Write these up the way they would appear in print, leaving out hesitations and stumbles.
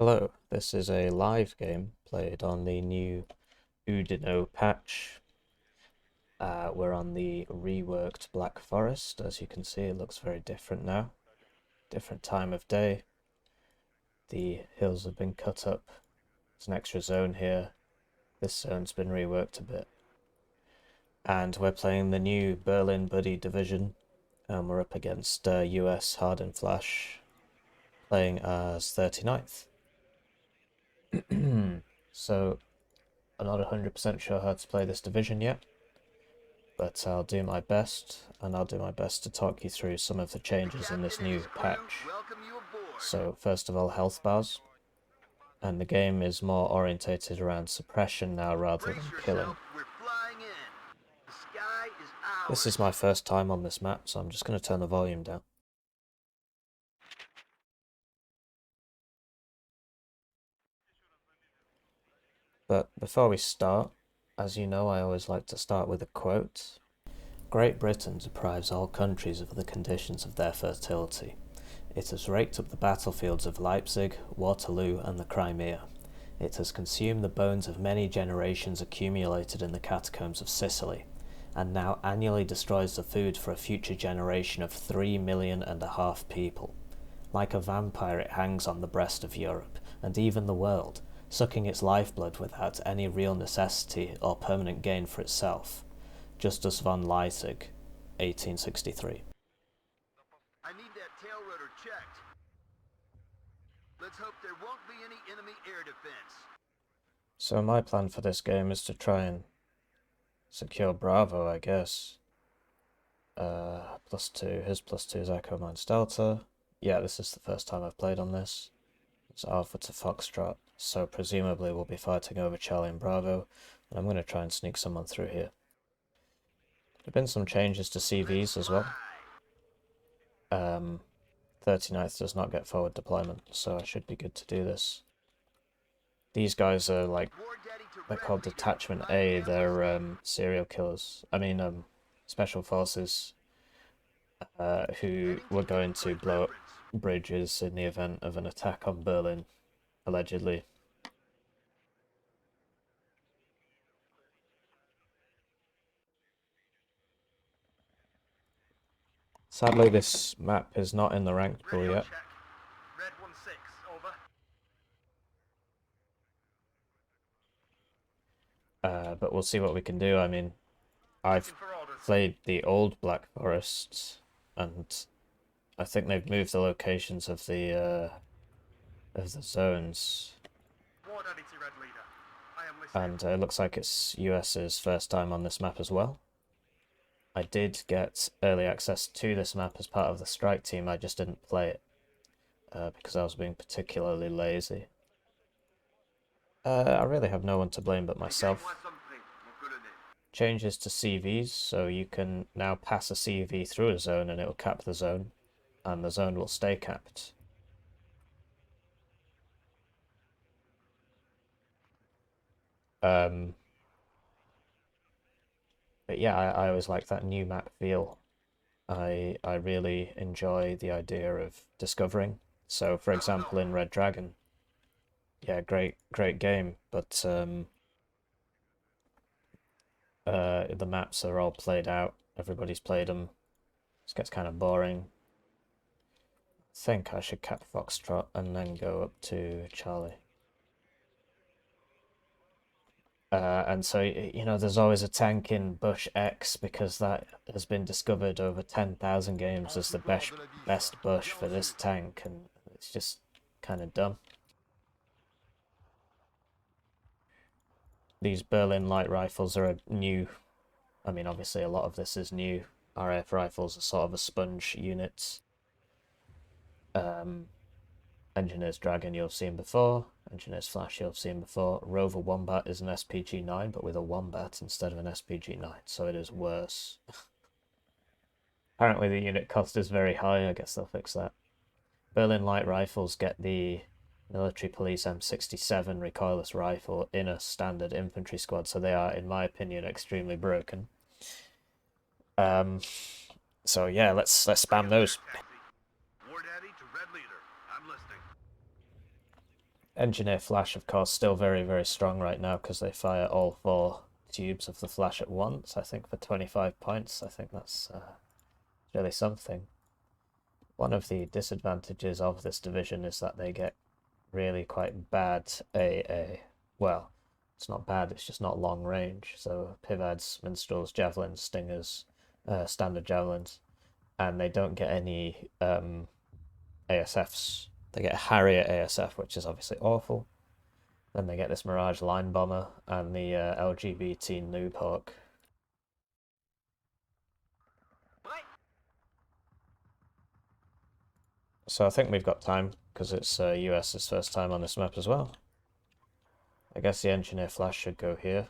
Hello, this is a live game played on the new Udino patch. We're on the reworked Black Forest. As you can see, it looks very different now. Different time of day. The hills have been cut up. There's an extra zone here. This zone's been reworked a bit. And we're playing the new Berlin Buddy Division. And we're up against US Hardinflash, playing as 39th. So, I'm not 100% sure how to play this division yet, but I'll do my best, and I'll do my best to talk you through some of the changes in this new patch. So, first of all, health bars, and the game is more orientated around suppression now rather than killing. This is my first time on this map, so I'm just going to turn the volume down. But before we start, as you know, I always like to start with a quote. Great Britain deprives all countries of the conditions of their fertility. It has raked up the battlefields of Leipzig, Waterloo, and the Crimea. It has consumed the bones of many generations accumulated in the catacombs of Sicily, and now annually destroys the food for a future generation of 3.5 million people. Like a vampire, it hangs on the breast of Europe, and even the world, sucking its lifeblood without any real necessity or permanent gain for itself. Justus von Liebig, 1863. I need that tail rotor checked. Let's hope there won't be any enemy air defense. So my plan for this game is to try and secure Bravo, I guess. +2, his +2 is Echo, mine's Delta. Yeah, this is the first time I've played on this. It's Alpha to Foxtrot, so presumably we'll be fighting over Charlie and Bravo, and I'm going to try and sneak someone through here. There have been some changes to CVs as well. 39th does not get forward deployment, so I should be good to do this. These guys are like, they're called Detachment A, they're serial killers. I mean, special forces who were going to blow up bridges in the event of an attack on Berlin, allegedly. Sadly, this map is not in the ranked pool yet. Red 1-6, over. But we'll see what we can do. I mean, I've played the old Black Forest, and I think they've moved the locations of the zones. And it looks like it's US's first time on this map as well. I did get early access to this map as part of the strike team, I just didn't play it because I was being particularly lazy. I really have no one to blame but myself. Changes to CVs, so you can now pass a CV through a zone and it will cap the zone, and the zone will stay capped. But yeah, I always like that new map feel. I really enjoy the idea of discovering. So, for example, in Red Dragon, yeah, great game, but the maps are all played out. Everybody's played them. This gets kind of boring. I think I should cap Foxtrot and then go up to Charlie. And so, you know, there's always a tank in Bush X because that has been discovered over 10,000 games as the best bush for this tank, and it's just kind of dumb. These Berlin light rifles are a new, I mean, obviously a lot of this is new. RF rifles are sort of a sponge unit. Engineer's Dragon you've seen before. Engineer's Flash you've seen before. Rover Wombat is an SPG-9, but with a Wombat instead of an SPG-9, so it is worse. Apparently the unit cost is very high, I guess they'll fix that. Berlin light rifles get the Military Police M67 recoilless rifle in a standard infantry squad, so they are, in my opinion, extremely broken. So yeah, let's spam those. Engineer Flash, of course, still very, very strong right now because they fire all 4 tubes of the flash at once, I think, for 25 points. I think that's really something. One of the disadvantages of this division is that they get really quite bad AA. Well, it's not bad, it's just not long range. So pivads, minstrels, javelins, stingers, standard javelins, and they don't get any ASFs. They get a Harrier ASF, which is obviously awful. Then they get this Mirage Line Bomber and the LGBT Noob Hawk. So I think we've got time, because it's US's first time on this map as well. I guess the Engineer Flash should go here.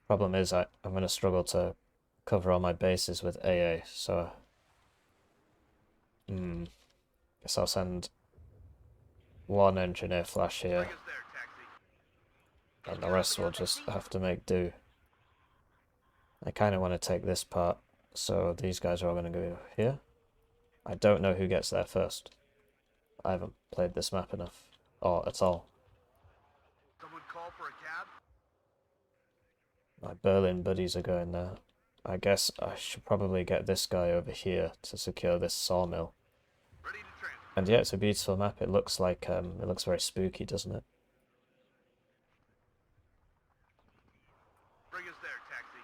Problem is I'm going to struggle to cover all my bases with AA, so... guess I'll send one Engineer Flash here, and the rest will just have to make do. I kind of want to take this part, so these guys are all going to go here. I don't know who gets there first. I haven't played this map enough, or at all. Someone call for a cab? My Berlin buddies are going there. I guess I should probably get this guy over here to secure this sawmill. Ready to transfer. And yeah, it's a beautiful map. It looks like it looks very spooky, doesn't it? Bring us there, taxi.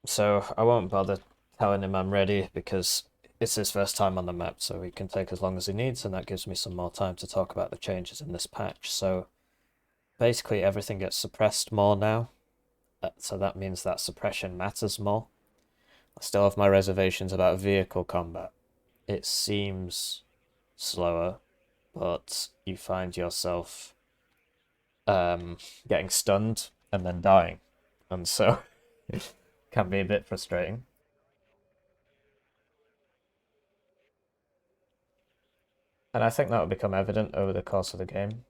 So I won't bother telling him I'm ready because it's his first time on the map, so he can take as long as he needs, and that gives me some more time to talk about the changes in this patch. So basically everything gets suppressed more now, so that means that suppression matters more. I still have my reservations about vehicle combat. It seems slower, but you find yourself getting stunned and then dying, and so it can be a bit frustrating. And I think that will become evident over the course of the game.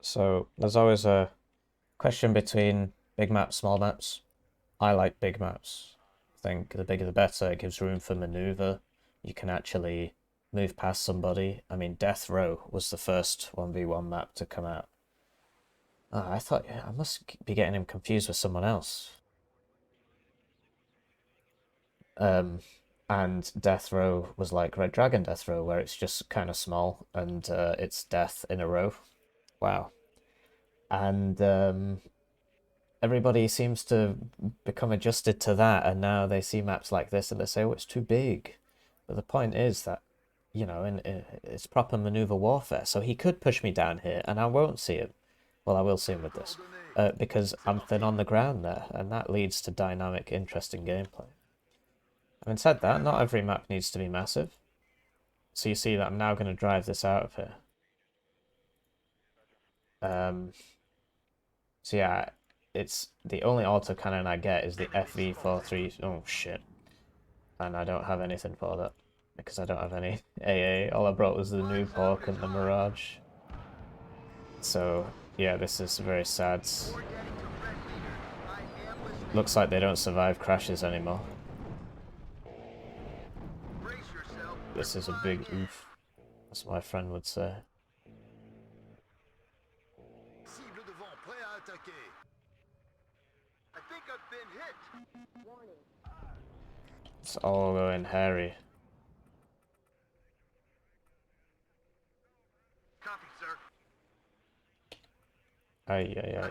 So there's always a question between big maps, small maps. I like big maps. I think the bigger the better. It gives room for maneuver. You can actually move past somebody. I mean, Death Row was the first 1v1 map to come out. Oh, I thought, yeah, I must be getting him confused with someone else. And Death Row was like Red Dragon Death Row, where it's just kind of small and it's death in a row. Wow. And everybody seems to become adjusted to that, and now they see maps like this and they say, oh, it's too big. But the point is that, you know, it's proper maneuver warfare, so he could push me down here and I won't see him. Well, I will see him with this, because I'm thin on the ground there, and that leads to dynamic, interesting gameplay. Having said that, not every map needs to be massive. So you see that I'm now going to drive this out of here. So yeah, it's the only autocannon I get is the FV43. Oh shit. And I don't have anything for that because I don't have any AA. All I brought was the Noob Hawk and the Mirage. So yeah, this is very sad. Looks like they don't survive crashes anymore. This is a big oof. That's what my friend would say. It's all going hairy. Copy, sir. Ay, ay, ay.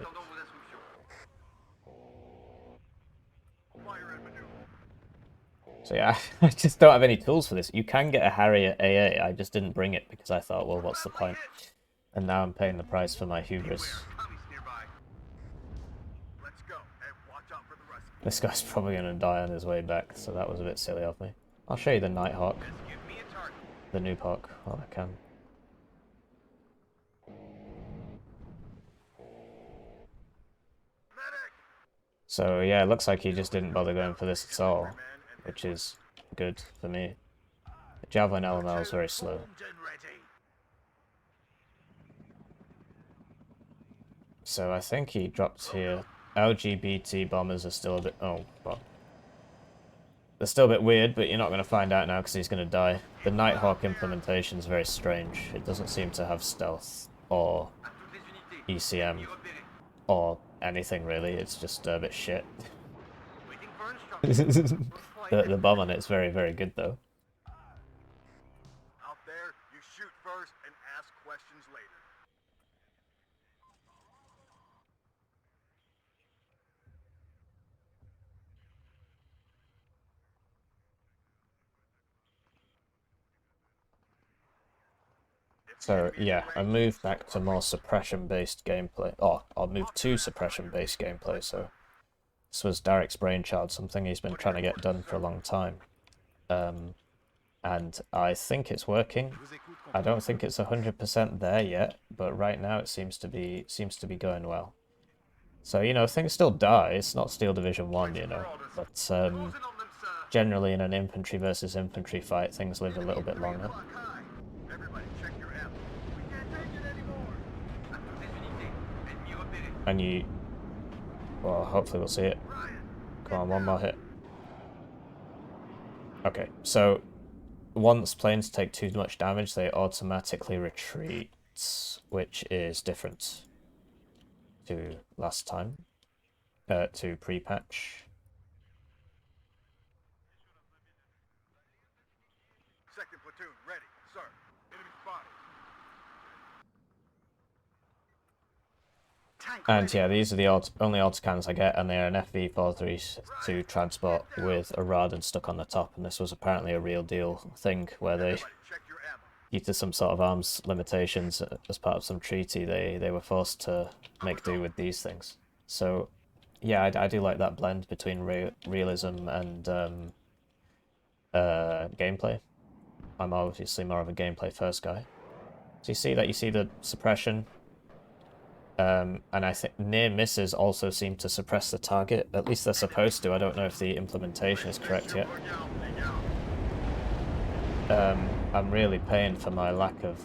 So yeah, I just don't have any tools for this. You can get a Harrier AA, I just didn't bring it because I thought, well, what's the point? And now I'm paying the price for my hubris. This guy's probably going to die on his way back, so that was a bit silly of me. I'll show you the Nighthawk. The Noob Hawk, while I can. So yeah, it looks like he just didn't bother going for this at all, which is good for me. The Javelin LML is very slow. So I think he dropped here. LGBT bombers are still a bit... Oh, well. They're still a bit weird, but you're not going to find out now because he's going to die. The Nighthawk implementation is very strange. It doesn't seem to have stealth or ECM or anything really. It's just a bit shit. The bomb on it's very, very good though. Out there, you shoot first and ask questions later. So yeah, I moved back to more suppression-based gameplay. Oh, I'll move to suppression-based gameplay, so this was Derek's brainchild, something he's been trying to get done for a long time. And I think it's working. I don't think it's 100% there yet, but right now it seems to be going well. So, you know, things still die. It's not Steel Division 1, you know, but generally in an infantry versus infantry fight, things live a little bit longer. And you... Well, hopefully we'll see it. Come on, one more hit. Okay, so once planes take too much damage, they automatically retreat, which is different to last time, to pre-patch. Second platoon, ready, sir. Enemy spotted. And yeah, these are the only autocannons I get, and they're an FV-432 transport with a Radin stuck on the top, and this was apparently a real deal thing where they, due to some sort of arms limitations as part of some treaty, they were forced to make do with these things. So yeah, I do like that blend between realism and gameplay. I'm obviously more of a gameplay first guy. So you see the suppression. And I think near misses also seem to suppress the target. At least they're supposed to. I don't know if the implementation is correct yet. I'm really paying for my lack of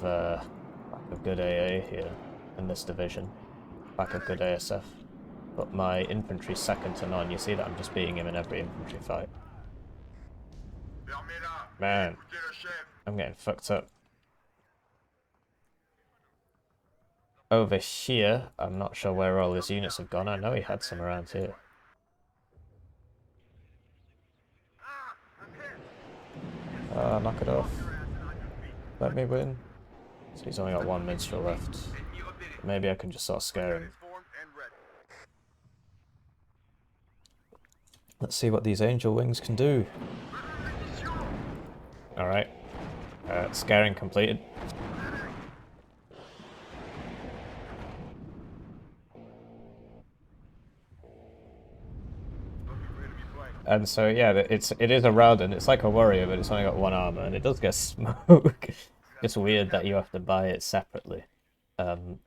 good AA here in this division. Lack of good ASF. But my infantry's second to none. You see that I'm just beating him in every infantry fight. Man, I'm getting fucked up. Over here, I'm not sure where all his units have gone. I know he had some around here. Knock it off. Let me win. So he's only got one minstrel left. Maybe I can just sort of scare him. Let's see what these angel wings can do. Alright. Scaring completed. And so yeah, it is a Rowden. It's like a warrior, but it's only got one armor, and it does get smoke. It's weird that you have to buy it separately.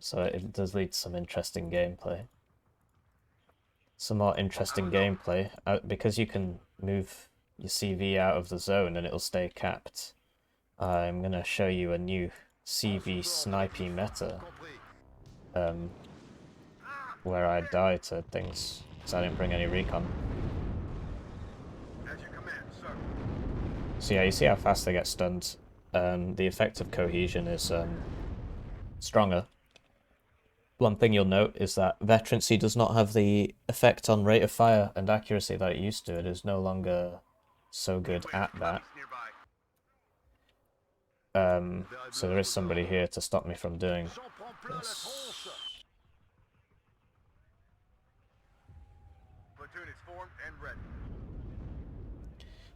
So it does lead to some interesting gameplay. Some more interesting gameplay because you can move your CV out of the zone and it'll stay capped. I'm gonna show you a new CV snipey meta. Where I die to things because I didn't bring any recon. So yeah, you see how fast they get stunned. The effect of cohesion is stronger. One thing you'll note is that veterancy does not have the effect on rate of fire and accuracy that it used to. It is no longer so good at that. So there is somebody here to stop me from doing this.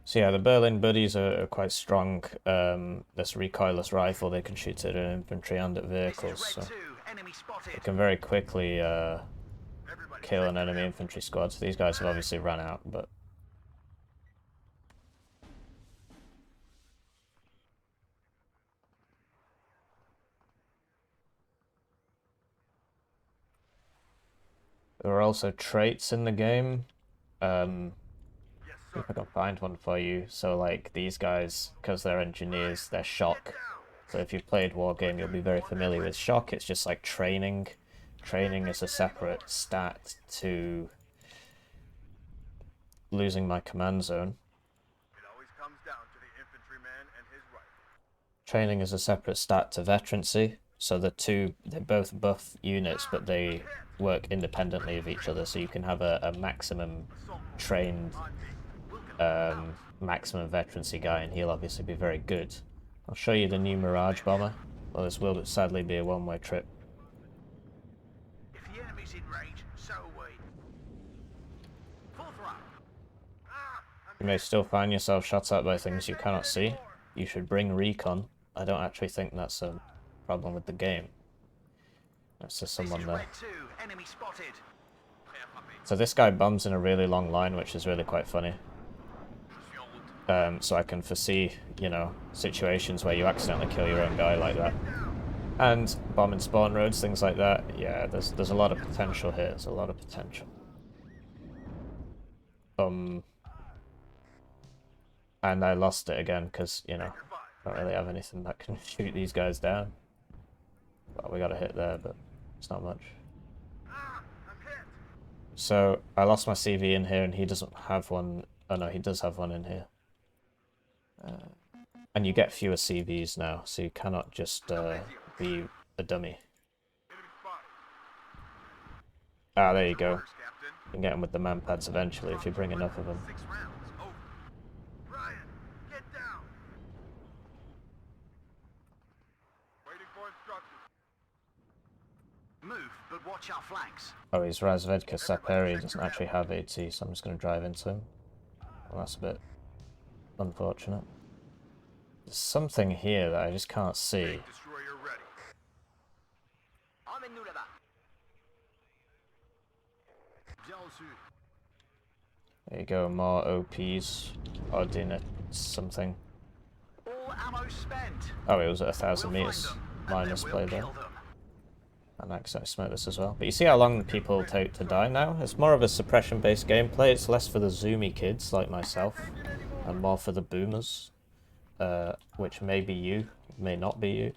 So yeah, the Berlin Buddies are quite strong. This recoilless rifle, they can shoot at infantry and at vehicles, so they can very quickly kill an enemy infantry squad. So these guys have obviously run out, but... There are also traits in the game. Yes, See sir. if I can find one for you. So like these guys, because they're engineers, they're shock. So if you've played Wargame, you'll be very familiar with shock. It's just like training. Training is a separate stat to losing my command zone. It always comes down to the infantryman and his rifle. Training is a separate stat to veterancy. So they're both buff units, but they work independently of each other. So you can have a maximum Assault trained, on me. We'll get them out. maximum veterancy guy, and he'll obviously be very good. I'll show you the new Mirage bomber. Well, this will sadly be a one-way trip. If the enemy's in range, so are we. Full throttle. You may still find yourself shot at by things you cannot see. You should bring recon. I don't actually think that's a problem with the game. That's just someone there. Enemy spotted. So this guy bombs in a really long line, which is really quite funny. So I can foresee, you know, situations where you accidentally kill your own guy like that. And bombing spawn roads, things like that. Yeah, there's a lot of potential here. There's a lot of potential. And I lost it again because, you know, I don't really have anything that can shoot these guys down. Well, we got a hit there, but it's not much. So I lost my CV in here, and he doesn't have one. Oh no, he does have one in here. And you get fewer CVs now, so you cannot just be a dummy. Ah, there you go. You can get them with the manpads eventually if you bring enough of them. Move, but watch our flanks. Oh, he's Razvedka Saperi, doesn't actually have AT, so I'm just going to drive into him. Well, that's a bit unfortunate. There's something here that I just can't see. There you go, more OPs. Ordinate something. All ammo spent. Oh, it was at 1,000 meters. Minus play there. And I accidentally smoked this as well. But you see how long people take to die now? It's more of a suppression-based gameplay. It's less for the zoomy kids like myself, and more for the boomers, which may be you, may not be you.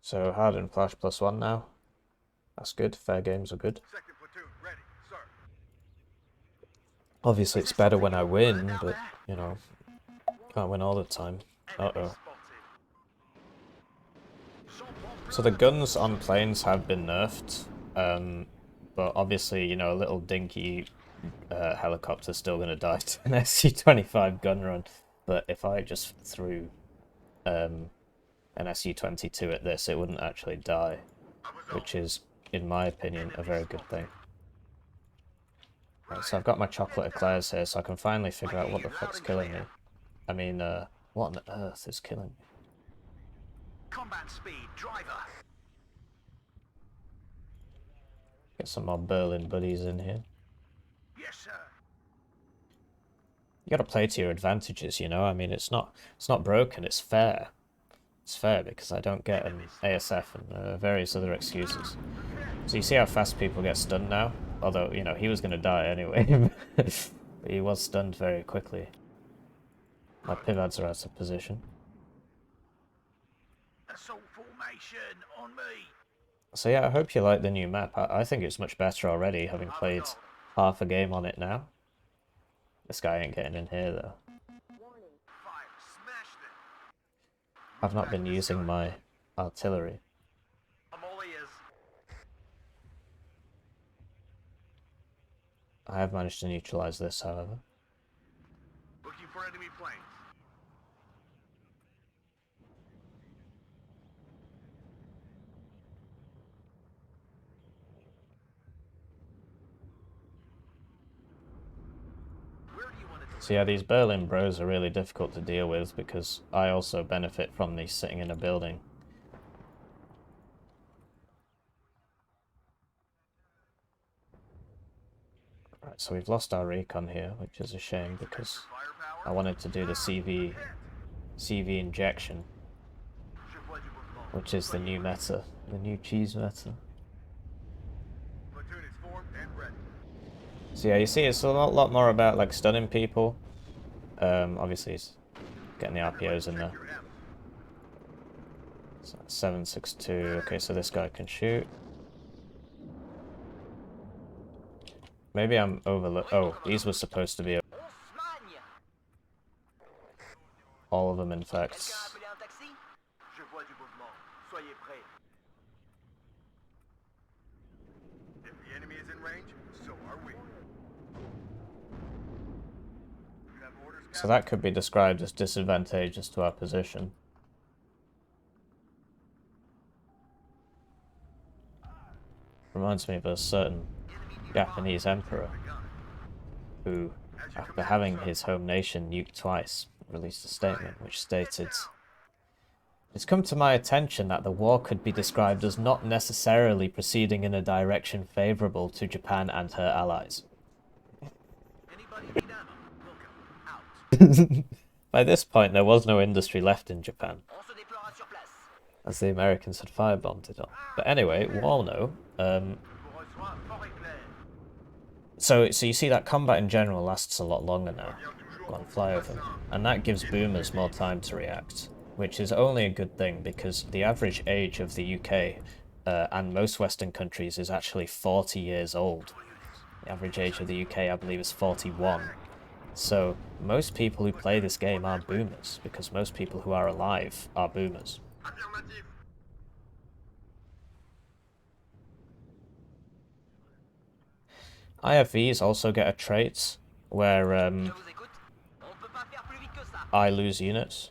So Hardinflash +1 now. That's good. Fair games are good. Second platoon ready, sir. Obviously it's better when I win, but, you know, can't win all the time. Uh-oh. So the guns on planes have been nerfed, but obviously, you know, a little dinky helicopter's still going to die to an SU-25 gun run. But if I just threw an SU-22 at this, it wouldn't actually die, which is, in my opinion, a very good thing. Right, so I've got my chocolate eclairs here, so I can finally figure out what the fuck's killing me. I mean, what on earth is killing me? Combat speed, driver. Get some more Berlin buddies in here. Yes, sir. You gotta play to your advantages, you know? I mean, it's not broken, it's fair. It's fair because I don't get an ASF and various other excuses. So you see how fast people get stunned now? Although, you know, he was gonna die anyway. But he was stunned very quickly. My pivots are out of position. Assault formation on me. So yeah, I hope you like the new map. I think it's much better already, having played half a game on it now. This guy ain't getting in here though. I've not been using my artillery. I'm all ears. I have managed to neutralize this, however. Looking for enemy planes. So yeah, these Berlin bros are really difficult to deal with because I also benefit from these sitting in a building. Right, so we've lost our recon here, which is a shame because I wanted to do the CV injection, which is the new meta, the new cheese meta. So yeah, you see it's a lot more about like stunning people. Obviously it's getting the RPOs in there. So 762, okay, so this guy can shoot. Maybe I'm oh, these were supposed to be all of them in fact. So that could be described as disadvantageous to our position. Reminds me of a certain Japanese emperor who, after having his home nation nuked twice, released a statement which stated, "It's come to my attention that the war could be described as not necessarily proceeding in a direction favourable to Japan and her allies." By this point, there was no industry left in Japan, as the Americans had firebombed it on. But anyway, Warno. So you see that combat in general lasts a lot longer now. Go on, fly over. And that gives boomers more time to react, which is only a good thing because the average age of the UK and most Western countries is actually 40 years old. The average age of the UK, I believe, is 41. So most people who play this game are boomers, because most people who are alive are boomers. IFVs also get a trait where I lose units.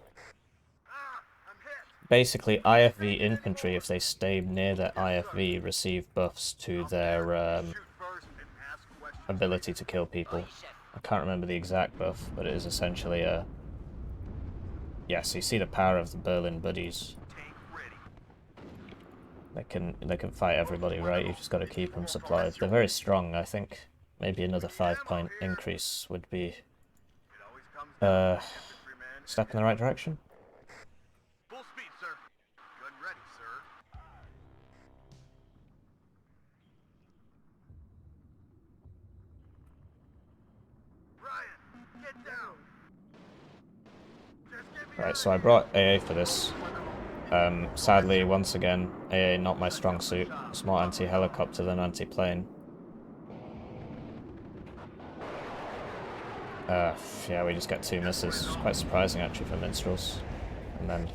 Basically, IFV infantry, if they stay near their IFV, receive buffs to their ability to kill people. I can't remember the exact buff, but it is essentially a... Yeah, so you see the power of the Berlin buddies. They can fight everybody, right? You've just got to keep them supplied. They're very strong, I think. Maybe another 5-point increase would be step in the right direction. Full speed, sir. Good and ready, sir. Ryan, get down. Right, so I brought AA for this. Sadly, once again, AA not my strong suit. It's more anti-helicopter than anti-plane. Yeah, we just get 2 misses. It's quite surprising, actually, for minstrels. And then...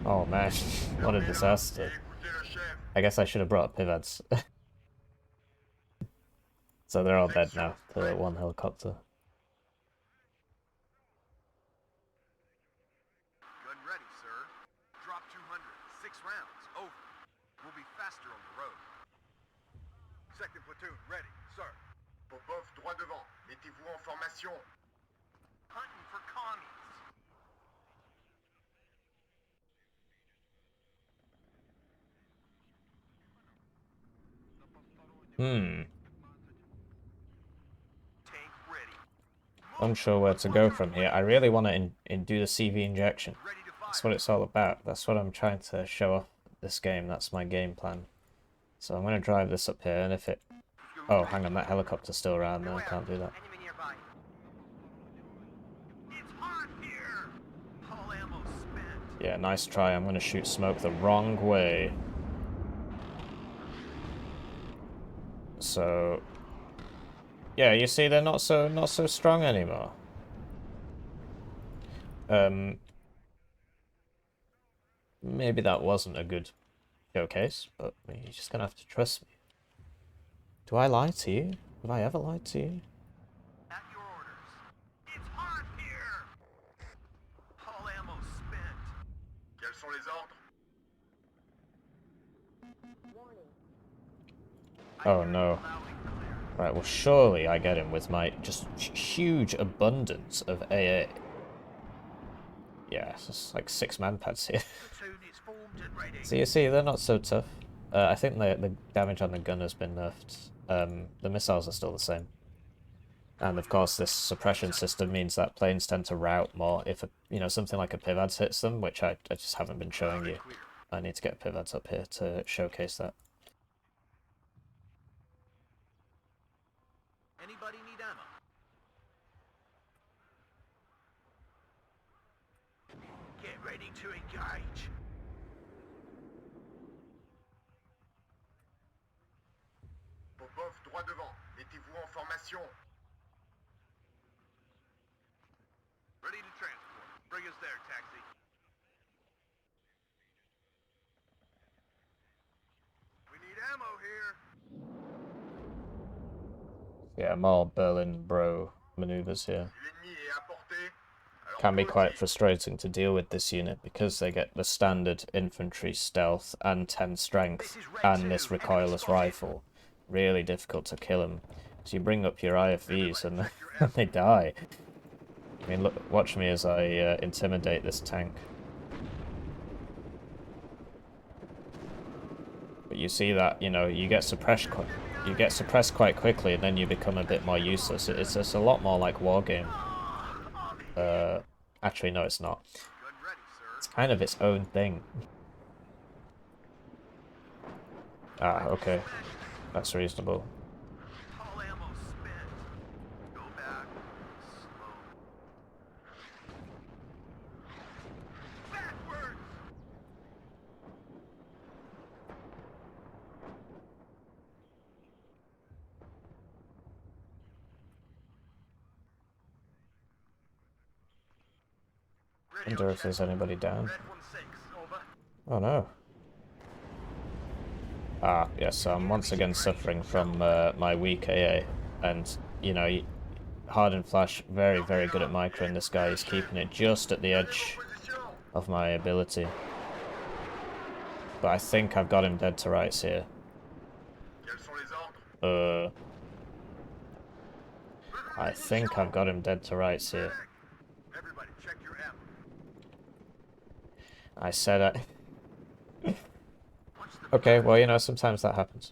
Oh, man. What a disaster. I guess I should have brought pivots. So they're all dead now, to 1 helicopter. Good and ready, sir. Drop 200. 6 rounds. Over. We'll be faster on the road. Second platoon, ready, sir. Popov, droit devant. Mettez-vous en formation. Hunting for commies. Tank ready. Unsure where to go from here. I really want to do the CV injection. That's what it's all about. That's what I'm trying to show off this game. That's my game plan. So I'm going to drive this up here, and if it... Oh, hang on, that helicopter's still around there. I can't do that. It's hot here. All ammo spent. Yeah, nice try. I'm going to shoot smoke the wrong way. So... Yeah, you see, they're not so strong anymore. Maybe that wasn't a good showcase, but you're just gonna have to trust me. Do I lie to you? Have I ever lied to you? At your orders. It's hot here. All ammo spent. Quels sont les ordres? Oh no. Right, well surely I get him with my just huge abundance of AA. Yeah, it's just like 6 man-pads here. So you see, they're not so tough. I think the damage on the gun has been nerfed. The missiles are still the same. And of course, this suppression system means that planes tend to rout more if something like a pivads hits them, which I just haven't been showing you. I need to get pivads up here to showcase that. Anybody need ammo? Get ready to engage. Popov, droit devant. Mettez-vous en formation. Ready to transport. Bring us there, taxi. We need ammo here. Yeah, more Berlin bro maneuvers here. Can be quite frustrating to deal with this unit because they get the standard infantry stealth and 10 strength and this recoilless rifle. Really difficult to kill them. So you bring up your IFVs and they die. I mean, look, watch me as I intimidate this tank. But you see that, you get suppressed quite quickly, and then you become a bit more useless. It's a lot more like Wargame. Actually, no, it's not. It's kind of its own thing. Ah, okay. That's reasonable. I wonder if there's anybody down. Oh no. Ah, yes, so I'm once again suffering from my weak AA. And, Hardinflash, very, very good at micro, and this guy is keeping it just at the edge of my ability. But I think I've got him dead to rights here. I think I've got him dead to rights here. I said it. Okay, well, sometimes that happens.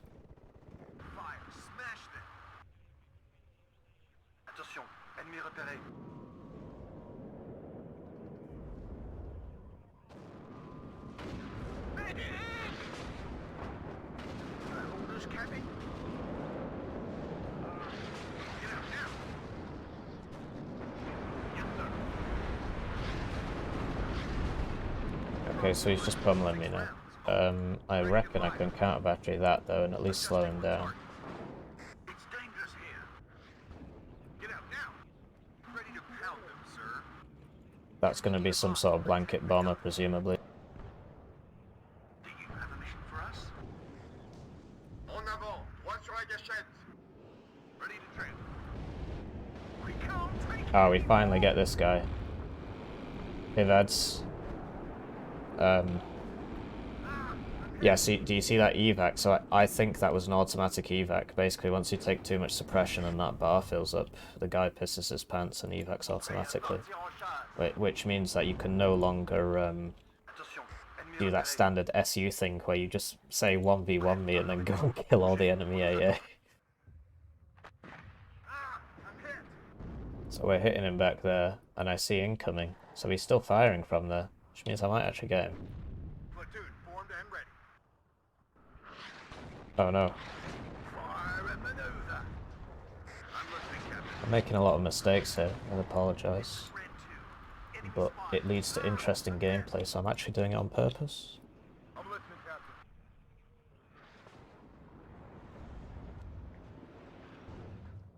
Okay, so he's just pummeling me now. I reckon I can counter battery that though, and at least slow him down. It's dangerous here. Get out now. Ready to pound them, sir. That's going to be some sort of blanket bomber, presumably. Do you have a mission for us? En avant, droit sur la gâchette. Ready to transport. We can't take it. Oh, we finally get this guy. Pivads. Yeah, do you see that evac? So I think that was an automatic evac. Basically, once you take too much suppression and that bar fills up, the guy pisses his pants and evacs automatically. Which means that you can no longer do that standard SU thing where you just say 1v1 me and then go and kill all the enemy AA. So we're hitting him back there, and I see incoming. So he's still firing from there, which means I might actually get him. Platoon formed and ready. Oh no. Fire and maneuver. I'm listening, Captain. I'm making a lot of mistakes here, I apologise. But it leads to interesting gameplay, so I'm actually doing it on purpose. I'm listening, Captain.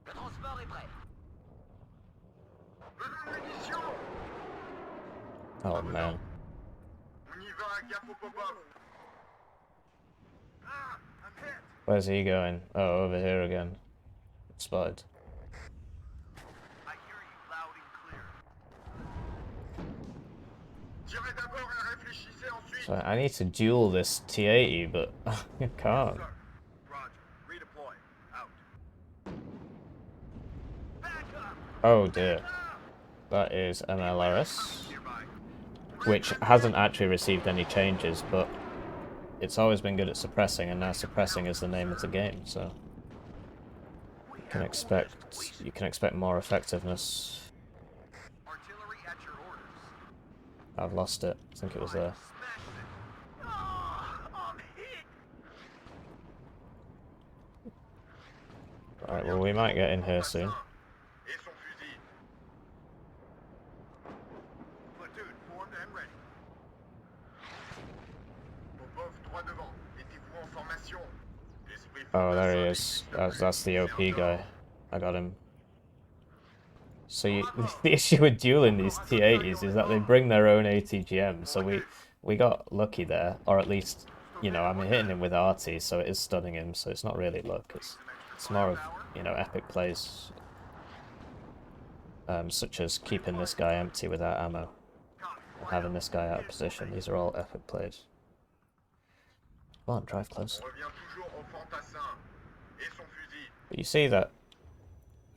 Le transport est prêt. Oh man. On y va, gaffe au pop-up. Ah, I'm hit. Where's he going? Oh, over here again. Spotted. I hear you loud and clear. Tirez d'abord et réfléchissez ensuite. So I need to duel this T-80, but I can't. Sir. Roger. Redeploy. Out. Back up. Oh dear. That is MLRS, which hasn't actually received any changes, but it's always been good at suppressing, and now suppressing is the name of the game, so expect more effectiveness. Artillery at your orders. I've lost it. I think it was there. Smash them. Oh, I'm hit. Right, well we might get in here soon. Et son fusil. Platoon formed and ready. Popov droit devant. Mettez-vous en formation. Oh, there he is. That's the OP guy. I got him. So the issue with dueling these T-80s is that they bring their own ATGM, so we got lucky there, or at least, you know, I'm hitting him with RT, so it is stunning him, so it's not really luck, it's more of, you know, epic plays, such as keeping this guy empty without ammo, and having this guy out of position. These are all epic plays. Come on, drive closer. But you see that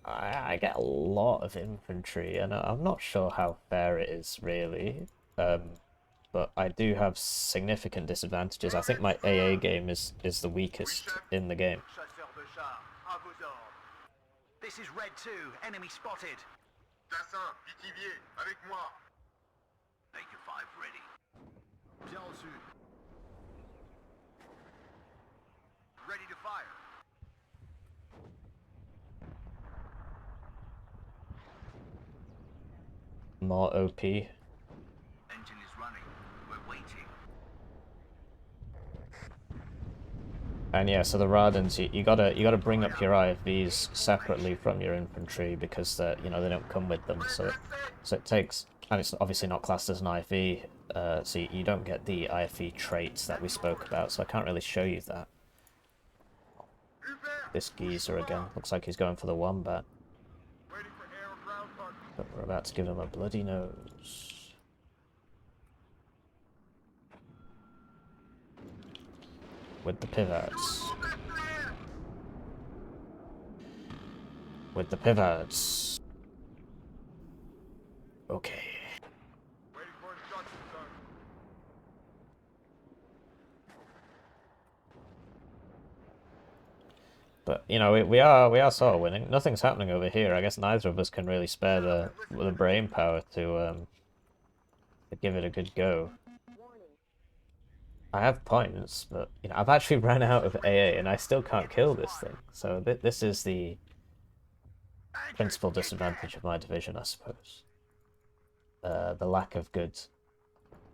I get a lot of infantry, and I'm not sure how fair it is, really. But I do have significant disadvantages. I think my AA game is the weakest in the game. This is Red 2, enemy spotted. Tassin, Pithiviers, avec moi. Make your 5 ready. Bien reçu. Ready to fire. More OP. Engine is running. We're waiting. And yeah, so the Radins, you gotta bring up your IFVs separately from your infantry because that, you know, they don't come with them. So it takes, and it's obviously not classed as an IFV, so you don't get the IFV traits that we spoke about. So I can't really show you that. This geezer again looks like he's going for the wombat. But we're about to give him a bloody nose. With the pivots. With the pivots. Okay. But you know, we are sort of winning. Nothing's happening over here. I guess neither of us can really spare the brain power to give it a good go. I have points, but you know, I've actually ran out of AA, and I still can't kill this thing. So this is the principal disadvantage of my division, I suppose. The lack of good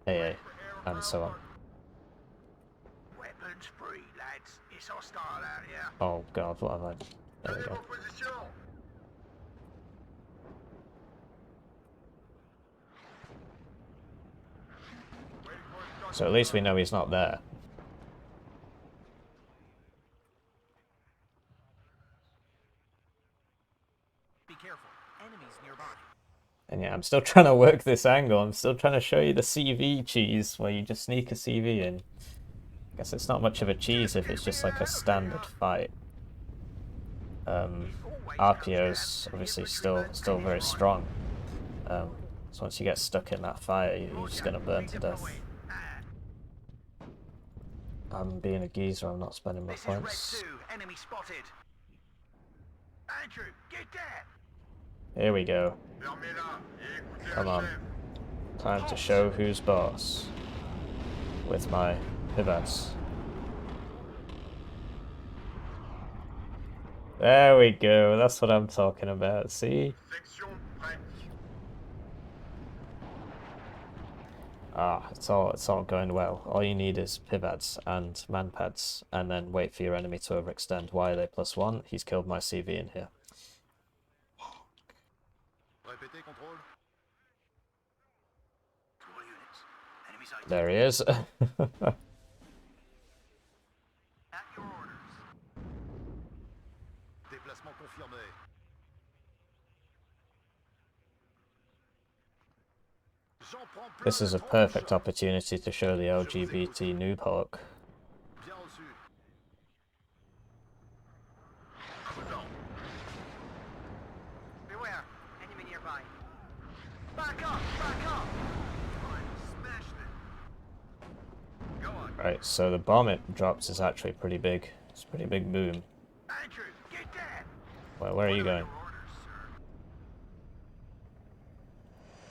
AA, and so on. Weapons free, lads. It's hostile out here. Oh god, what have I... There we go. So at least we know he's not there. Be careful. Enemies nearby. And yeah, I'm still trying to work this angle. I'm still trying to show you the CV cheese, where you just sneak a CV in. I guess it's not much of a cheese if it's just like a standard fight. RPO's obviously still very strong. So once you get stuck in that fire, you're just gonna burn to death. I'm being a geezer, I'm not spending my points. Enemy spotted. Andrew, get there. Here we go. Come on. Time to show who's boss. With my pivots. There we go, that's what I'm talking about, see? Ah, it's all going well. All you need is pivots and manpads, and then wait for your enemy to overextend. Why are they +1? He's killed my CV in here. There he is. At your orders. Déplacement confirmé. This is a perfect opportunity to show the LGBT noob hawk. Bien reçu. Beware. Enemy nearby. Back up! Back up! Smash them. Go on. Right, so the bomb it drops is actually pretty big. It's a pretty big boom. Andrew, get there! Where are you going?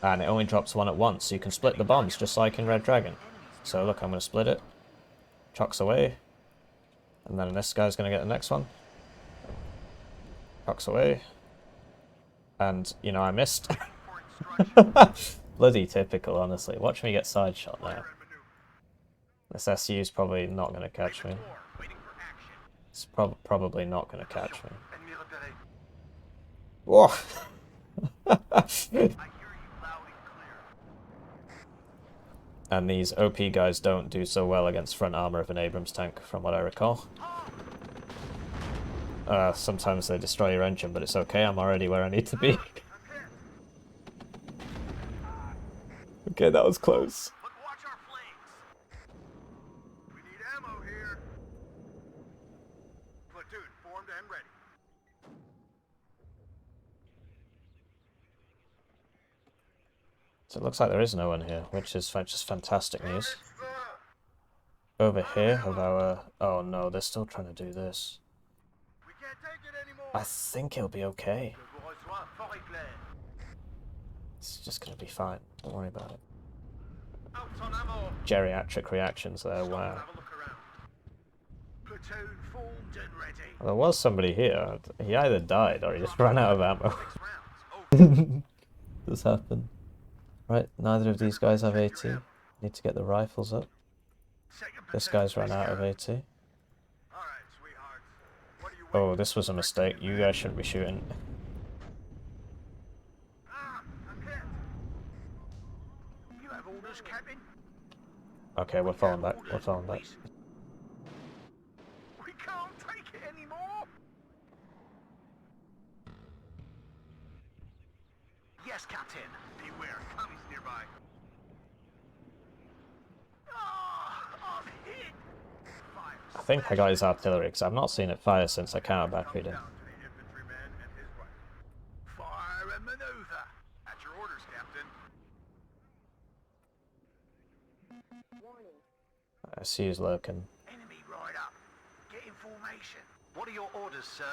And it only drops one at once, so you can split the bombs, just like in Red Dragon. So look, I'm going to split it. Chucks away. And then this guy's going to get the next one. Chucks away. And, you know, I missed. Bloody typical, honestly. Watch me get side shot now. This SU's probably not going to catch me. It's probably not going to catch me. Whoa! And these OP guys don't do so well against front armor of an Abrams tank, from what I recall. Sometimes they destroy your engine, but it's okay, I'm already where I need to be. Okay, that was close. Watch our flanks. We need ammo here. Platoon formed and ready. So it looks like there is no one here, which is just fantastic news. Over here of our... Oh no, they're still trying to do this. We can't take it anymore. I think he'll be okay. It's just gonna be fine. Don't worry about it. Geriatric reactions there, wow. Platoon formed and ready. Well, there was somebody here. He either died or he just ran out of ammo. This happened. Right, neither of these guys have AT. Need to get the rifles up. This guy's run out of AT. Oh, this was a mistake. You guys shouldn't be shooting. Okay, we're falling back. We're falling back. We can't take it anymore. Yes, Captain. Beware, commies nearby. I'm hit. Fire. I think I got his artillery because I've not seen it fire since I counter batteried him. Fire and maneuver. At your orders, Captain. I see he's lurking. Enemy right up. Get in formation. What are your orders, sir?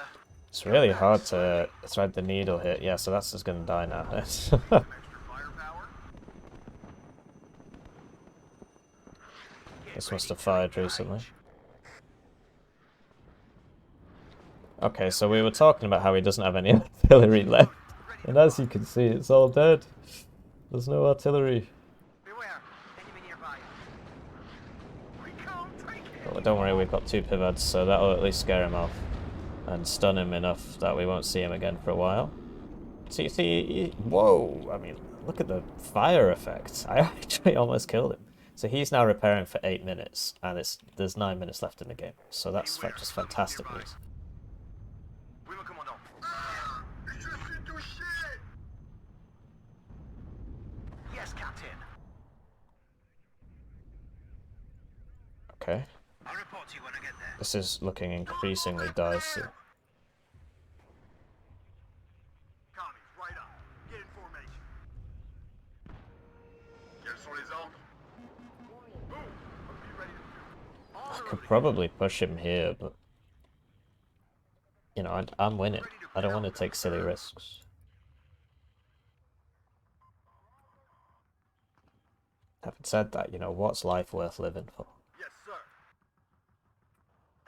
It's really hard to thread the needle here. Yeah, so that's just gonna die now. Extra firepower. This must have fired recently. Okay, so we were talking about how he doesn't have any artillery left. And as you can see, it's all dead. There's no artillery. Beware. Enemy nearby. We can't take it. But don't worry, we've got 2 pivots, so that'll at least scare him off. And stun him enough that we won't see him again for a while. See, whoa! I mean, look at the fire effect. I actually almost killed him. So he's now repairing for 8 minutes, and there's 9 minutes left in the game. So that's just fantastic news. Oui, mon commandant. Je suis touché. Yes, Captain. Okay. I'll report to you when I get there. This is looking increasingly dicey. Commies, right up. Get in formation. Quels sont les ordres? Move. Be ready to shoot. I could probably push him here, but... You know, I'm winning. I don't want to take silly risks. Having said that, you know, what's life worth living for? Yes, sir.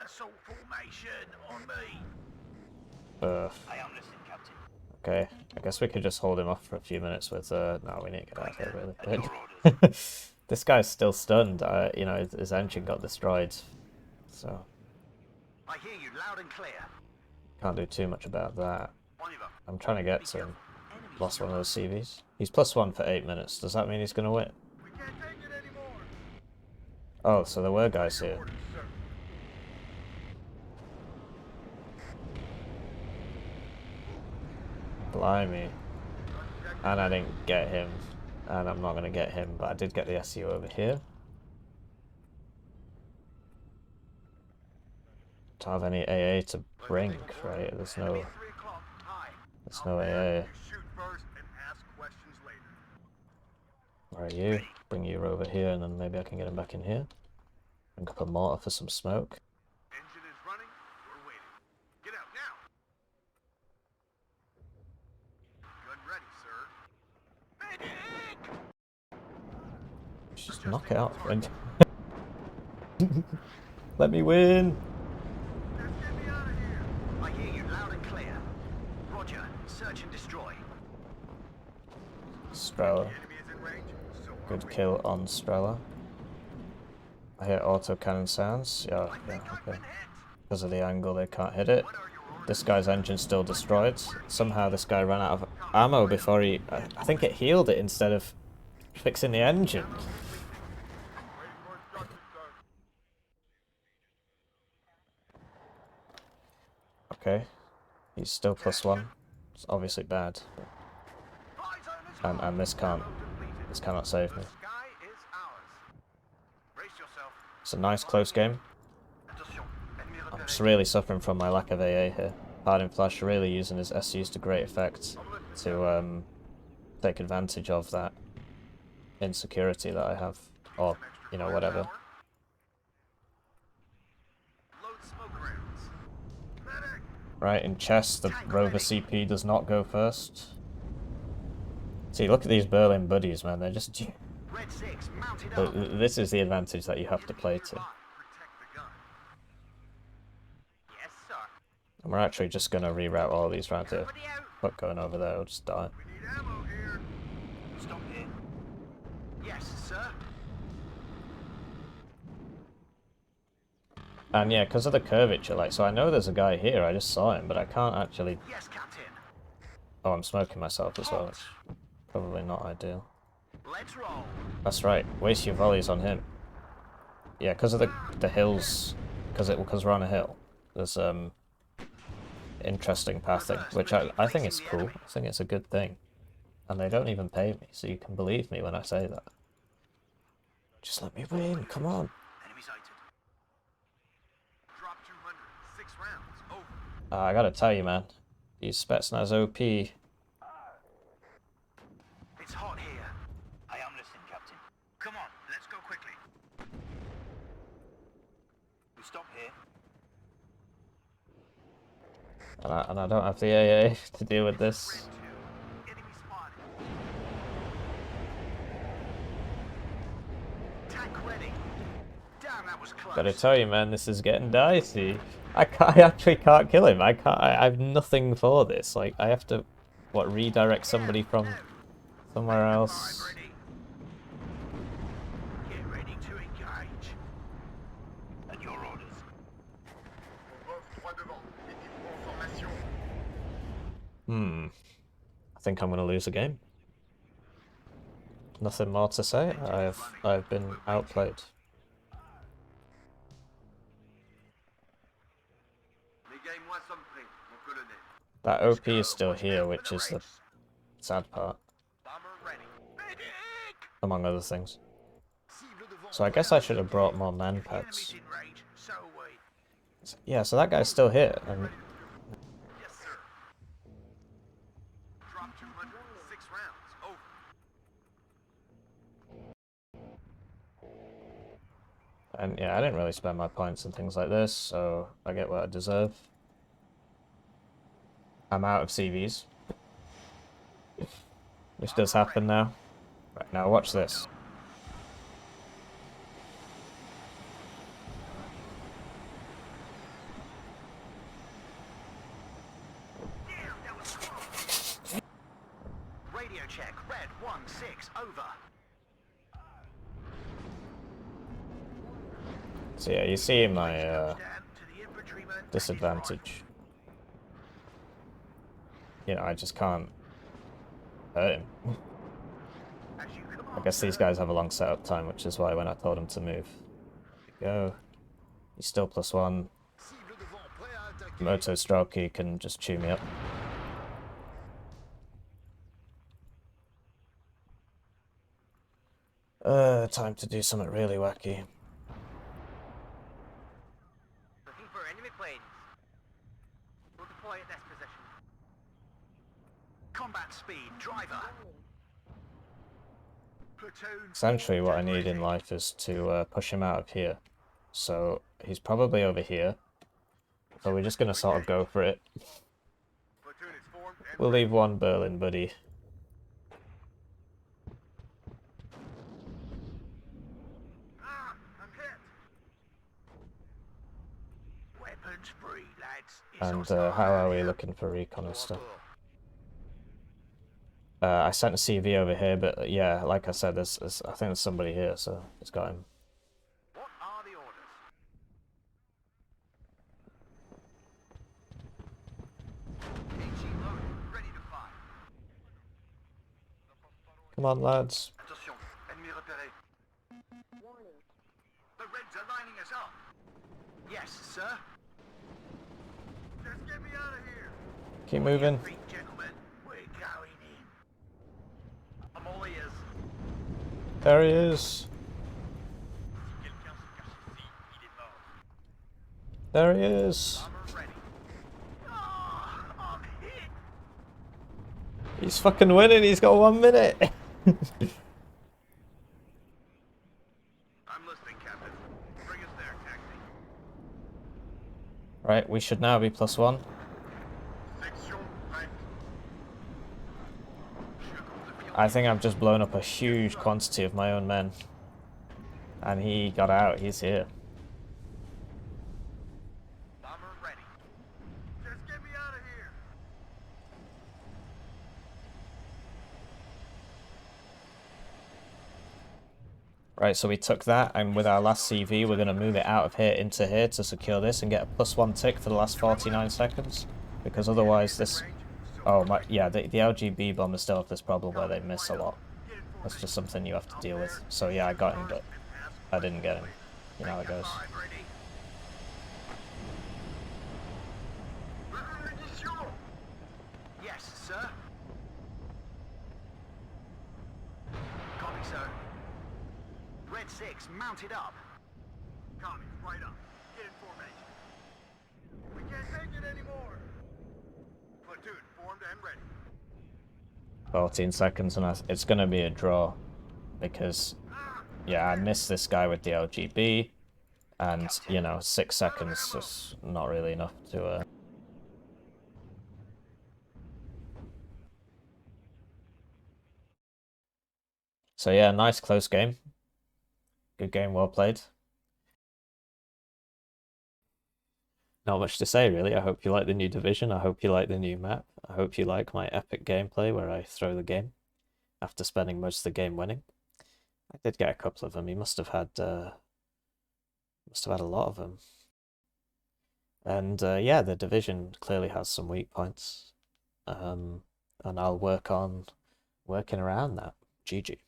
Assault formation on me. I am listening, Captain. Okay, I guess we could just hold him off for a few minutes with, no, we need to get out of here, really. This guy's still stunned, you know, his engine got destroyed, so... I hear you loud and clear. Can't do too much about that. On y va. I'm trying to get to him. Lost one of those CVs. He's +1 for 8 minutes, does that mean he's gonna win? We can't take it anymore. Oh, so there were guys here. Orders, sir. Blimey. And I didn't get him. And I'm not going to get him, but I did get the SU over here. Don't have any AA to bring, right? There's no 3 o'clock. Aye. There's no AA. You shoot first and ask questions later. Where are you? Bring you over here, and then maybe I can get him back in here. Bring up a mortar for some smoke. Engine is running. We're waiting. Get out now. Just knock it off. Let me win! Just get me out of here. I hear you loud and clear. Roger. Search and destroy. Strela. Enemy is in range. So are Good we. kill on Strela. I hear autocannon sounds. Yeah, I yeah, think I've okay. been hit. Because of the angle, they can't hit it. What are your orders? This guy's engine's still destroyed. Somehow this guy ran out of ammo before he... I think it healed it instead of fixing the engine. Waiting for instructions, sir. Okay. He's still +1. It's obviously bad. Fly zone is And this can't... Ammo depleted. This cannot save The me. sky is ours. Brace yourself. It's a nice close game. Attention. Ennemi I'm repéré. just really suffering from my lack of AA here. Hardinflash really using his SUs to great effect to take advantage of that insecurity that I have. Or, you know, whatever. Load smoke rounds. Medic! Right, in chess, the Rover CP does not go first. See, look at these Berlin buddies, man. They're just... Red 6 mounted up. This is the advantage that you have to play to. Protect the gun. Yes, sir. And we're actually just going to reroute all these round here. Somebody out. But going over there, we'll just die. We need ammo here. Stop here. Yes, sir. And yeah, because of the curvature, like, so I know there's a guy here, I just saw him, but I can't actually... Yes, Captain. Oh, I'm smoking myself as well, which is probably not ideal. Let's roll. That's right, waste your volleys on him. Yeah, because of the hills, because we're on a hill, there's interesting pathing, which I think is cool. I think it's a good thing. And they don't even pay me, so you can believe me when I say that. Just let me win, come on. Enemy sighted. Drop 200. 6 rounds. Over. I gotta tell you, man, these Spetsnaz OP. It's hot here. I am listening, Captain. Come on, let's go quickly. We stop here. And I don't have the AA to deal with this. Enemy spotted. Tank ready. Damn, that was close. Gotta tell you, man, this is getting dicey. I actually can't kill him. I have nothing for this. Like, I have to, what, redirect somebody from somewhere else. Ready. Get ready to engage. And your orders. Popov, droit devant. Mettez-vous en formation. I think I'm gonna lose a game. Nothing more to say. I've been outplayed. Dégage-moi son prix, mon colonel. That OP is still here, which is the sad part, Bomber ready. Medic! among other things. Cible devant. So I guess I should have brought more man If the enemy's pads. in range, so are we. Yeah, so that guy's still here, and Yes, sir. Drop 200. 6 rounds. Over. yeah, I didn't really spend my points and things like this, so I get what I deserve. I'm out of CVs, which does happen now. Right, now watch this. Damn, that was close. Radio check. Red 1-6. Over. So yeah, you see my Down to the infantryman. disadvantage. You know, I just can't hurt him. As you I command, guess these sir. guys have a long setup time, which is why when I told him to move, go. He's still +1. Cible devant. Prêt à attaquer. Moto Strelky can just chew me up. Time to do something really wacky. Looking for enemy planes. We'll deploy at this position. Combat speed, driver. Platoon. Essentially what I need in life is to push him out of here. So he's probably over here. So we're just going to sort of go for it. Platoon is formed and We'll leave one Berlin buddy. And how are we looking for recon and stuff? I sent a CV over here, but yeah, like I said, I think there's somebody here, so it's got him. What are the orders? HE loaded, ready to fire. Come on, lads. Attention, ennemi repéré. The Reds are lining us up. Yes, sir. Just get me out of here. Keep moving. Three gentlemen, we're going in. I'm all ears. There he is. Quelqu'un se cache ici, il est mort. There he is. Armor ready. Ah, I'm hit. He's fucking winning. He's got 1 minute. I'm listening, Captain. Bring us there, taxi. Right, we should now be +1. Section prête. I think I've just blown up a huge quantity of my own men. And he got out. He's here. Bomber ready. Just get me out of here. Right, so we took that, and with our last CV, we're going to move it out of here into here to secure this and get a +1 tick for the last 49 seconds. Because otherwise this... Oh, my, yeah, the LGB bombers still have this problem where they miss a lot. That's just something you have to deal with. So yeah, I got him, but I didn't get him. You know how it goes. Yes, sir. Copy, sir. Red 6, mounted up. Copy, right up. Get in formation. We can't take it anymore. Platoon, formed and ready. 14 seconds, and it's going to be a draw. Because, yeah, I missed this guy with the LGB. And, you know, 6 seconds is not really enough to... So yeah, nice close game. Good game, well played. Not much to say really. I hope you like the new division. I hope you like the new map. I hope you like my epic gameplay where I throw the game after spending most of the game winning. I did get a couple of them. He must have had a lot of them. And yeah, the division clearly has some weak points. And I'll work on working around that. GG.